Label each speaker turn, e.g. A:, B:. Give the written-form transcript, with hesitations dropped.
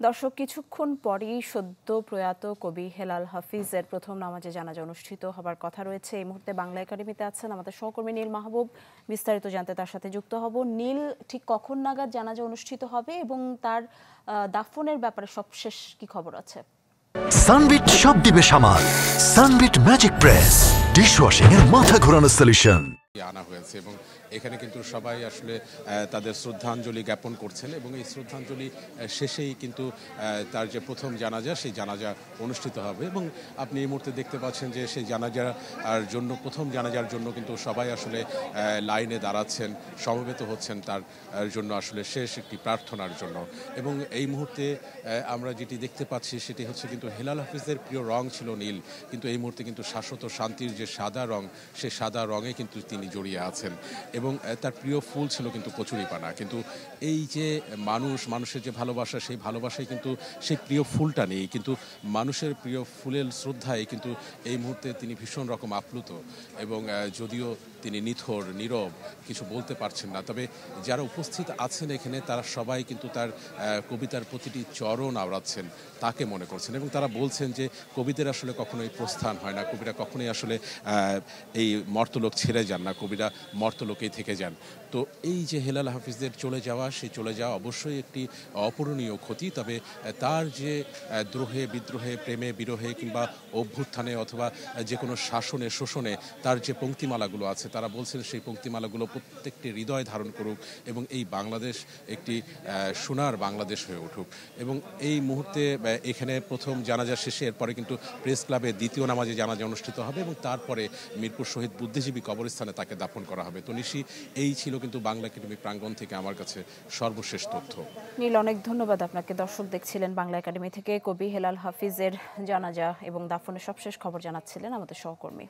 A: দর্শক, কিছুক্ষণ পরেই সদ্য প্রয়াত কবি হেলাল হাফিজের প্রথম নামাজে জানাজা অনুষ্ঠিত হবার কথা রয়েছে। এই মুহূর্তে বাংলা একাডেমিতে আছেন আমাদের সহকর্মী নীল মাহবুব। বিস্তারিত জানতে তার সাথে যুক্ত হব। নীল, ঠিক কখন নাগাদ জানাজা অনুষ্ঠিত হবে এবং তার দাফনের ব্যাপারে সবশেষ কি খবর আছে?
B: সানবিট সব দিবে সামাল। সানবিট ম্যাজিক প্রেস ডিশওয়াশিং এর মাথা ঘোরানো সলিউশন
C: আনা হয়েছে এবং এখানে কিন্তু সবাই আসলে তাদের শ্রদ্ধাঞ্জলি জ্ঞাপন করছেন এবং এই শ্রদ্ধাঞ্জলি শেষেই কিন্তু তার যে প্রথম জানাজা সেই জানাজা অনুষ্ঠিত হবে এবং আপনি এই মুহূর্তে দেখতে পাচ্ছেন যে সেই জানাজার জন্য প্রথম জানাজার জন্য কিন্তু সবাই আসলে লাইনে দাঁড়াচ্ছেন, সমবেত হচ্ছেন তার জন্য আসলে শেষ একটি প্রার্থনার জন্য। এবং এই মুহূর্তে আমরা যেটি দেখতে পাচ্ছি সেটি হচ্ছে কিন্তু হেলাল হাফিজের প্রিয় রং ছিল নীল, কিন্তু এই মুহূর্তে কিন্তু শাশ্বত শান্তির যে সাদা রং, সেই সাদা রঙে কিন্তু তিনি জড়িয়ে আছেন এবং তার প্রিয় ফুল ছিল কিন্তু কচুরিপানা। কিন্তু এই যে মানুষের যে ভালোবাসা, সেই ভালোবাসায় কিন্তু সেই প্রিয় ফুলটা নেই, কিন্তু মানুষের প্রিয় ফুলের শ্রদ্ধায় কিন্তু এই মুহূর্তে তিনি ভীষণ রকম আপ্লুত এবং যদিও তিনি নিথর নীরব, কিছু বলতে পারছেন না, তবে যারা উপস্থিত আছেন এখানে তারা সবাই কিন্তু তার কবিতার প্রতিটি চরণ আওড়াচ্ছেন, তাকে মনে করছেন এবং তারা বলছেন যে কবিদের আসলে কখনোই প্রস্থান হয় না, কবিরা কখনোই আসলে এই মর্তলোক ছেড়ে যান না, কবিরা মর্তলোকেই থেকে যান। তো এই যে হেলাল হাফিজদের চলে যাওয়া, সেই চলে যাওয়া অবশ্যই একটি অপূরণীয় ক্ষতি, তবে তার যে দ্রোহে বিদ্রোহে, প্রেমে বিরহে কিংবা অভ্যুত্থানে অথবা যে কোনো শাসনে শোষণে তার যে পংক্তিমালাগুলো আছে, তারা বলছেন সেই পংক্তিমালাগুলো প্রত্যেকটি হৃদয় ধারণ করুক এবং এই বাংলাদেশ একটি সোনার বাংলাদেশ হয়ে উঠুক। এবং এই মুহূর্তে এখানে প্রথম জানাজা শেষে এরপরে কিন্তু প্রেস ক্লাবে দ্বিতীয় নামাজে জানাজা অনুষ্ঠিত হবে এবং তারপরে মিরপুর শহীদ বুদ্ধিজীবী কবরস্থানে তাকে দাফন করা হবে। তো নিশি, এই ছিল কিন্তু বাংলা একাডেমি প্রাঙ্গণ থেকে আমার কাছে সর্বশেষ তথ্য।
A: নীল, অনেক ধন্যবাদ আপনাকে। দর্শক দেখছিলেন বাংলা একাডেমি থেকে কবি হেলাল হাফিজের জানাজা এবং দাফনের সবশেষ খবর জানাচ্ছিলেন আমাদের সহকর্মী।